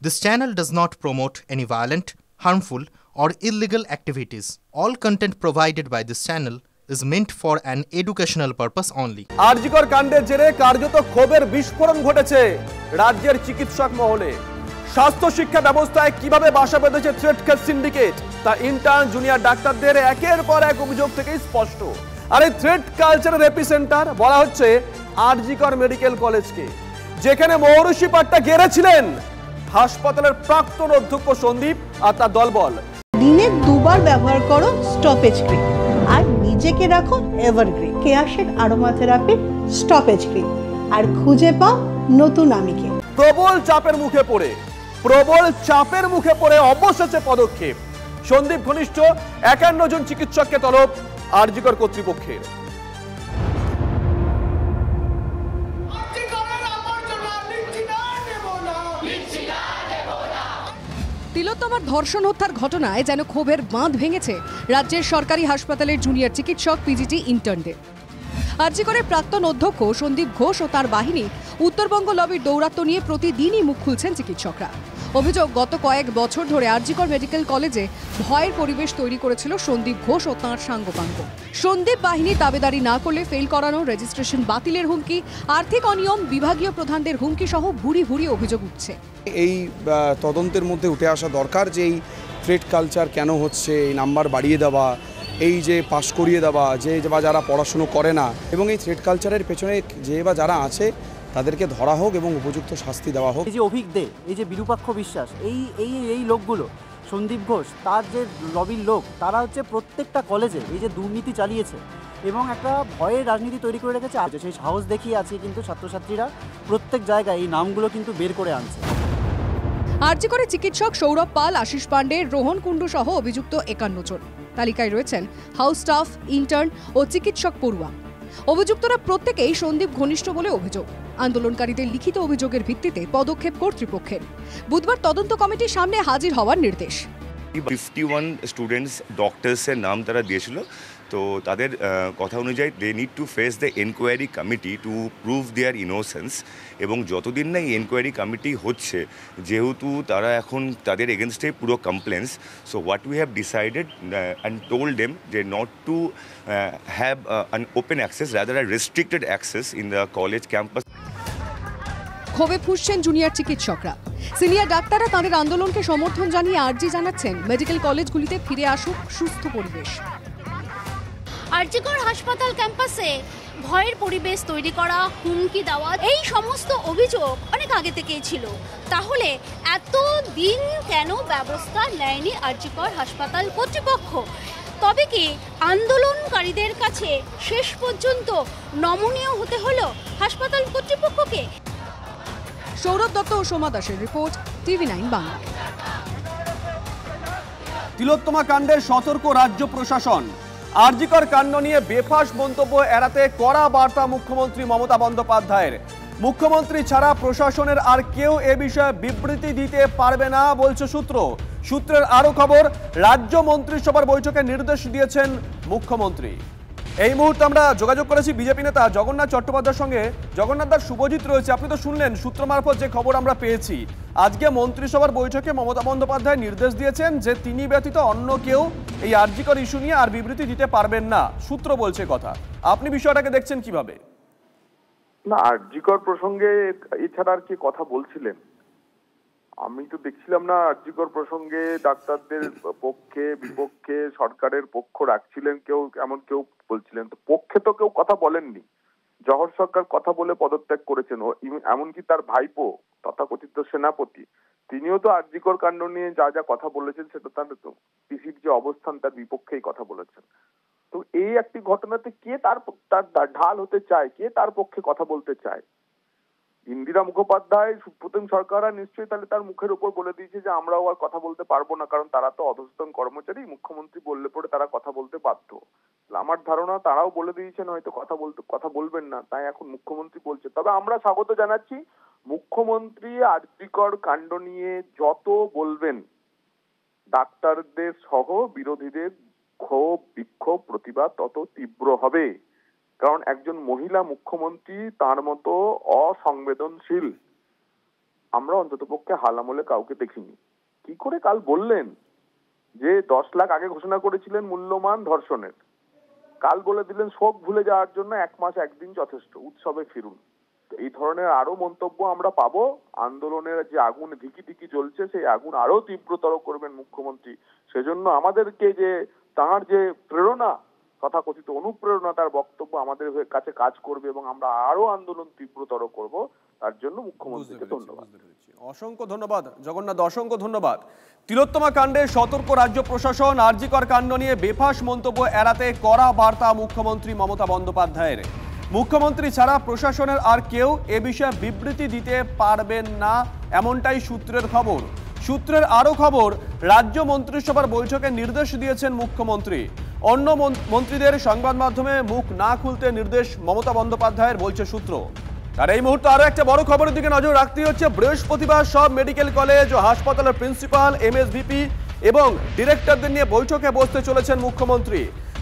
This channel does not promote any violent, harmful, or illegal activities. All content provided by this channel is meant for an educational purpose only. RG Kar কাণ্ডের জেরে কার্যত ক্ষোভের বিস্ফোরণ ঘটেছে রাজ্যের চিকিৎসক মহলে। স্বাস্থ্য শিক্ষা ব্যবস্থায় কিভাবে বাসা বেঁধেছে থ্রেট কেস সিন্ডিকেট তা ইন্টার্ন জুনিয়র ডাক্তারদের একের পর এক অভিযোগ থেকেই স্পষ্ট। আর এই থ্রেট কালচারের এপিসেন্টার বলা হচ্ছে আরজিকর মেডিকেল কলেজকে, যেখানে মহর্ষি পাট্টা গেড়েছিলেন হাসপাতালের প্রাক্তন অধ্যক্ষ সন্দীপ আর তার দলবল। দিনে দুবার ব্যবহার করো স্টপেজ ক্রিম আর নিজেকে রাখো evergreen Keyaseth aromatherapy stop age cream আর খুঁজে পাও নতুন আমিকে। প্রবল চাপের মুখে পড়ে অবশেষে পদক্ষেপ। সন্দীপ ঘনিষ্ঠ 51 জন চিকিৎসককে তলব আরজিকর কর্তৃপক্ষের। তিলোত্তমার ধর্ষণ হত্যার ঘটনায় যেন ক্ষোভের বাঁধ ভেঙেছে রাজ্যের সরকারি হাসপাতালের জুনিয়র চিকিৎসক পিজিটি ইন্টার্নদের। আরজিকরের প্রাক্তন অধ্যক্ষ সন্দীপ ঘোষ ও তার বাহিনী উত্তরবঙ্গ লবির দৌরাত্ম্য নিয়ে প্রতিদিনই মুখ খুলছেন চিকিৎসকরা। অভিযোগ, গত কয়েক বছর ধরে আরজিকর মেডিকেল কলেজে ভয়ের পরিবেশ তৈরি করেছিল সন্দীপ ঘোষ ও তাঁর সাঙ্গপাঙ্গ। সন্দীপ বাহিনী দাবিদারি না করলে ফেল করানো, রেজিস্ট্রেশন বাতিলের হুমকি, আর্থিক অনিয়ম, বিভাগীয় প্রধানদের হুমকি সহ ভুরি ভুরি অভিযোগ উঠছে। এই তদন্তের মধ্যে উঠে আসা দরকার যে এই থ্রেট কালচার কেন হচ্ছে, এই নাম্বার বাড়িয়ে দেওয়া, এই যে পাশ করিয়ে দেওয়া, যে বা যারা পড়াশুনো করে না, এবং এই থ্রেট কালচারের পেছনে যে বা যারা আছে তাদেরকে ধরা হোক এবং উপযুক্ত শাস্তি দেওয়া হোক। এই যে অভিক দে, এই যে বিরূপাক্ষ বিশ্বাস, এই লোকগুলো, সন্দীপ ঘোষ তার যে লবির লোক, তারা হচ্ছে প্রত্যেকটা কলেজে এই যে দুর্নীতি চালিয়েছে এবং একটা ভয়ের রাজনীতি তৈরি করে রেখেছে। আজ সেই সাহস দেখিয়ে আছে কিন্তু ছাত্রছাত্রীরা প্রত্যেক জায়গায় এই নামগুলো কিন্তু বের করে আনছে। আরজিকরে চিকিৎসক সৌরভ পাল, আশিস পাণ্ডে, রোহন কুণ্ডু সহ অভিযুক্ত 51 জন। তালিকায় রয়েছেন হাউস স্টাফ, ইন্টার্ন ও চিকিৎসক পড়ুয়া। অভিযুক্তরা প্রত্যেকেই সন্দীপ ঘনিষ্ঠ বলে অভিযোগ। আন্দোলনকারীদের লিখিত অভিযোগের ভিত্তিতে পদক্ষেপ কর্তৃপক্ষের। বুধবার তদন্ত কমিটির সামনে হাজির হওয়ার নির্দেশ। 51 স্টুডেন্টস ডক্টরসের নাম তারা দিয়েছিল, তো তাদের কথা অনুযায়ী they need to face the enquiry committee to prove their innocence. এবং যতদিন না এই এনকোয়ারি কমিটি হচ্ছে, যেহেতু তারা এখন তাদের এগেনস্টে পুরো complaints, so what we have decided and told them যে not to have an open access, rather a restricted access in the college campus. ক্ষোভে ফুঁসছেন জুনিয়র চিকিৎসকরা। সিনিয়র ডাক্তাররা তাদের আন্দোলনকে সমর্থন জানিয়ে আর্জি জানাচ্ছেন মেডিকেল কলেজগুলিতে ফিরে আসুক সুস্থ পরিবেশ। আরজিকর হাসপাতাল ক্যাম্পাসে ভয়ের পরিবেশ তৈরি করা, হুমকি দেওয়া, এই সমস্ত অভিযোগ অনেক আগে থেকেই ছিল। তাহলে এত দিন কেন ব্যবস্থা নেয়নি আরজিকর হাসপাতাল কর্তৃপক্ষ? তবে কি আন্দোলনকারীদের কাছে শেষ পর্যন্ত নমনীয় হতে হলো হাসপাতাল কর্তৃপক্ষকে? সৌরভ দত্ত ও সোমা দাসের রিপোর্ট, TV9 বাংলা। তিলোত্তমা কাণ্ডের সতর্ক রাজ্য প্রশাসন। আরজিকর কাণ্ড নিয়ে বেফাঁস মন্তব্য এড়াতে কড়া বার্তা মুখ্যমন্ত্রী মমতা বন্দ্যোপাধ্যায়ের। মুখ্যমন্ত্রী ছাড়া প্রশাসনের আর কেউ এ বিষয়ে বিবৃতি দিতে পারবে না বলছে সূত্রের আরো খবর, রাজ্য মন্ত্রিসভার বৈঠকে নির্দেশ দিয়েছেন মুখ্যমন্ত্রী। এই মুহূর্তে আমরা যোগাযোগ করেছি বিজেপি নেতা জগন্নাথ চট্টোপাধ্যায়ের সঙ্গে। জগন্নাথ দাস, শুভজিৎ রয়েছে। আপনি তো শুনলেন সূত্র মারফত যে খবর আমরা পেয়েছি, আজকে মন্ত্রিসভার বৈঠকে মমতা বন্দ্যোপাধ্যায় নির্দেশ দিয়েছেন যে তিনি ব্যতীত অন্য কেউ এই আরজিকর ইস্যু নিয়ে আর বিবৃতি দিতে পারবেন না। সূত্র বলছে কথা, আপনি বিষয়টাকে দেখছেন কিভাবে? না, আরজিকর প্রসঙ্গে এছাড়া আর কি কথা বলছিলেন? আমি তো দেখছিলাম না আরজিকর প্রসঙ্গে ডাক্তারদের পক্ষে বিপক্ষে সরকারের পক্ষ রাখছিলেন কেউ, এমন কেউ বলছিলেন। তো পক্ষে তো কেউ কথা বলেননি। জহর সরকার কথা বলে পদত্যাগ করেছেন, এমনকি তার ভাইপো তথাকথিত সেনাপতি, তিনিও তো আরজিকর কাণ্ড নিয়ে যা যা কথা বলেছেন সেটা তার তো পিসির যে অবস্থান তার বিপক্ষেই কথা বলেছেন। তো এই একটি ঘটনাতে কে তার ঢাল হতে চায়, কে তার পক্ষে কথা বলতে চায়? ইন্দিরা মুখোপাধ্যায়, সুপ্রতিম সরকাররা নিশ্চয়ই তাহলে তার মুখের উপর বলে দিয়েছে যে আমরাও আর কথা বলতে পারবো না, কারণ তারা তো অধস্তন কর্মচারী, মুখ্যমন্ত্রী বললে পরে তারা কথা বলতে বাধ্য। আমার ধারণা তারাও বলে দিয়েছেন হয়তো কথা বলবেন না, তাই এখন মুখ্যমন্ত্রী বলছে। তবে আমরা স্বাগত জানাচ্ছি, মুখ্যমন্ত্রী আরজিকর কাণ্ড নিয়ে যত বলবেন, ডাক্তারদের সহ বিরোধীদের ক্ষোভ, বিক্ষোভ, প্রতিবাদ তত তীব্র হবে। কারণ একজন মহিলা মুখ্যমন্ত্রী তার মতো অসংবেদনশীল আমরা অন্ততপক্ষে হাল আমলে কাউকে দেখিনি। কি করে কাল বললেন যে 10 লাখ আগে ঘোষণা করেছিলেন মূল্যমান ধর্ষণের, কাল বলে দিলেন শোক ভুলে যাওয়ার জন্য 1 মাস 1 দিন যথেষ্ট, উৎসবে ফিরুন। এই ধরনের আরো মন্তব্য আমরা পাবো। আন্দোলনের যে আগুন ধিকি ধিকি জ্বলছে সেই আগুন আরো তীব্রতর করবেন মুখ্যমন্ত্রী। সেজন্য আমাদেরকে যে তাঁর যে প্রেরণা, তথাকথিত অনুপ্রেরণা, তার বক্তব্য আমাদের কাছে কাজ করবে এবং আমরা আরো আন্দোলন তীব্রতর করব। তার জন্য মুখ্যমন্ত্রীকে ধন্যবাদ। অসংখ্য ধন্যবাদ জগন্নাথ, অসংখ্য ধন্যবাদ। তিলোত্তমা কাণ্ডে সতর্ক রাজ্য প্রশাসন, আরজিকর কাণ্ড নিয়ে বেফাস মন্তব্য এড়াতে কড়া বার্তা মুখ্যমন্ত্রী মমতা বন্দ্যোপাধ্যায়ের। মুখ্যমন্ত্রী ছাড়া প্রশাসনের আর কেউ এ বিষয়ে বিবৃতি দিতে পারবেন না, এমনটাই সূত্রের খবর। সূত্রের আরও খবর, রাজ্য মন্ত্রিসভার বৈঠকে নির্দেশ দিয়েছেন মুখ্যমন্ত্রী। অন্য মন্ত্রীদের সংবাদ মাধ্যমে মুখ না খুলতে নির্দেশ মমতা বন্দ্যোপাধ্যায়ের, বলছে সূত্র। আর এই মুহূর্তে আরো একটা বড় খবরের দিকে নজর রাখতে হচ্ছে। বৃহস্পতিবার সব মেডিকেল কলেজ ও হাসপাতালের প্রিন্সিপাল, এমএসভিপি এবং ডিরেক্টরদের নিয়ে বৈঠকে বসতে চলেছেন মুখ্যমন্ত্রী।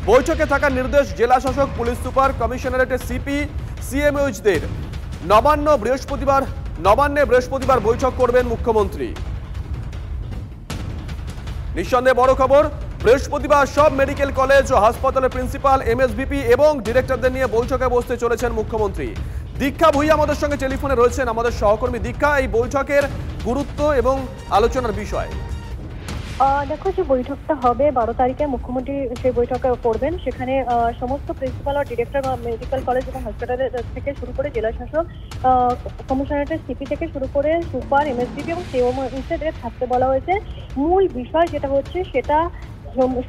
বৈঠকে থাকার নির্দেশ জেলা শাসক, পুলিশ সুপার, কমিশনারেটের সিপি, সিএমওইচদের। নবান্নে বৃহস্পতিবার বৈঠক করবেন মুখ্যমন্ত্রী। নিঃসন্দেহে বড় খবর, বৃহস্পতিবার সব মেডিকেল কলেজ ও হাসপাতালের প্রিন্সিপাল, এমএসভিপি এবং ডিরেক্টরদের নিয়ে বৈঠকে বসতে চলেছেন মুখ্যমন্ত্রী। দীক্ষা ভুইয়া আমাদের সঙ্গে টেলিফোনে রয়েছেন, আমাদের সহকর্মী। দীক্ষা, এই বৈঠকের গুরুত্ব এবং আলোচনার বিষয়। দেখো, যে বৈঠকটা হবে 12 তারিখে, মুখ্যমন্ত্রী সেই বৈঠকে করবেন। সেখানে সমস্ত প্রিন্সিপাল ও ডিরেক্টর বা মেডিকেল কলেজ এবং হসপিটালের থেকে শুরু করে জেলা শাসক, কমিশনারেটের সিপি থেকে শুরু করে সুপার, এমএসডিপি এবং সিএমওদের থাকতে বলা হয়েছে। মূল বিষয় যেটা হচ্ছে সেটা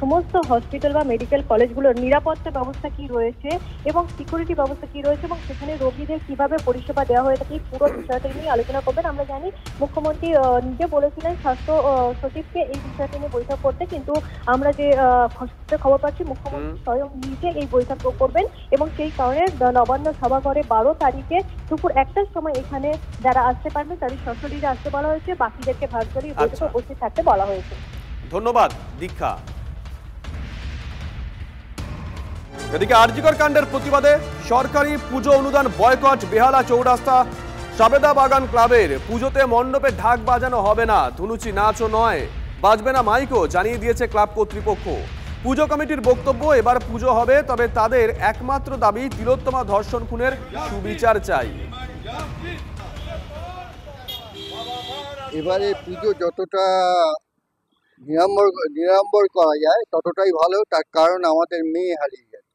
সমস্ত হসপিটাল বা মেডিকেল কলেজগুলোর নিরাপত্তা ব্যবস্থা কি রয়েছে এবং সিকিউরিটি ব্যবস্থা কি রয়েছে এবং সেখানে রোগীদের কিভাবে পরিষেবা দেওয়া হয়ে থাকে, এই পুরো বিষয়টা নিয়ে আলোচনা করবেন। আমরা জানি মুখ্যমন্ত্রী নিজে বলেছিলেন স্বাস্থ্য সচিবকে এই বিষয়টা নিয়ে বৈঠক করতে, কিন্তু আমরা যে খবর পাচ্ছি মুখ্যমন্ত্রী স্বয়ং নিজে এই বৈঠক করবেন এবং সেই কারণে নবান্ন সভাঘরে 12 তারিখে দুপুর 1টার সময় এখানে যারা আসতে পারবেন তাদের সশরীরে আসতে বলা হয়েছে, বাকিদেরকে ভার্চুয়ালি বৈঠকে উপস্থিত থাকতে বলা হয়েছে। ধন্যবাদ দীক্ষা। এদিকে আরজিকর কাণ্ডের প্রতিবাদে সরকারি পুজো অনুদান বয়কট। বেহালা চৌরাস্তা সাবেদা বাগান ক্লাবের পুজোতে মণ্ডপে ঢাক বাজানো হবে না, ধুনুচি নাচও নয়, বাজবে না মাইকও, জানিয়ে দিয়েছে ক্লাব কর্তৃপক্ষ। পুজো কমিটির বক্তব্য, এবার পুজো হবে, তবে তাদের একমাত্র দাবি তিলোত্তমা ধর্ষণ খুনের সুবিচার চাই। এবারে পুজো যতটা নিরাম্বর করা যায় ততটাই ভালো, তার কারণ আমাদের মেয়ে হারিয়ে গেছে।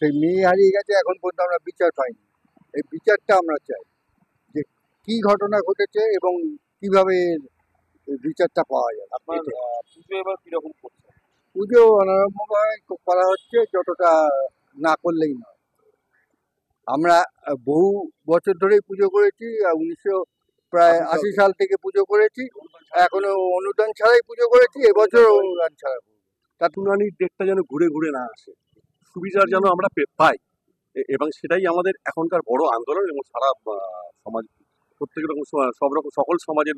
সেই মেয়ে হারিয়ে গেছে, এখন পর্যন্ত আমরা বিচার পাইনি। এই বিচারটা আমরা চাই, যে কি ঘটনা ঘটেছে এবং কিভাবে বিচারটা পাওয়া যায়। পুজো এবার কিরকম করছে? পুজো অনারম্ভভাবে করা হচ্ছে, যতটা না করলেই নয়। আমরা বহু বছর ধরেই পুজো করেছি, 1980 সাল থেকে পুজো করেছি, এখনো অনুদান ছাড়াই পুজো করেছি, এবছর অনুদান ছাড়া। তার শুনানির ডেটটা যেন ঘুরে ঘুরে না আসে, সুবিচার যেন আমরা পাই, এবং সেটাই আমাদের এখনকার বড় আন্দোলন। এবং সারা সমাজ, প্রত্যেক রকম সকল সমাজের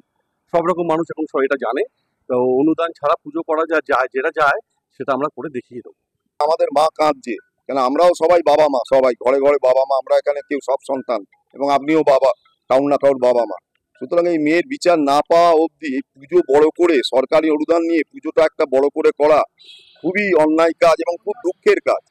সব রকম মানুষ এখন এটা জানে। তো অনুদান ছাড়া পুজো করা যায়, যেটা যায় সেটা আমরা করে দেখিয়ে দেবো। আমাদের মা কাঁদছে, কেন আমরাও সবাই বাবা মা, সবাই ঘরে ঘরে বাবা মা, আমরা এখানে কেউ সব সন্তান, এবং আপনিও বাবা, কাউর না কাউর বাবা মা। সুতরাং এই মেয়ের বিচার না পাওয়া অবধি এই পুজো বড় করে সরকারি অনুদান নিয়ে পুজোটা একটা বড় করে করা খুবই অন্যায় কাজ এবং খুব দুঃখের কাজ।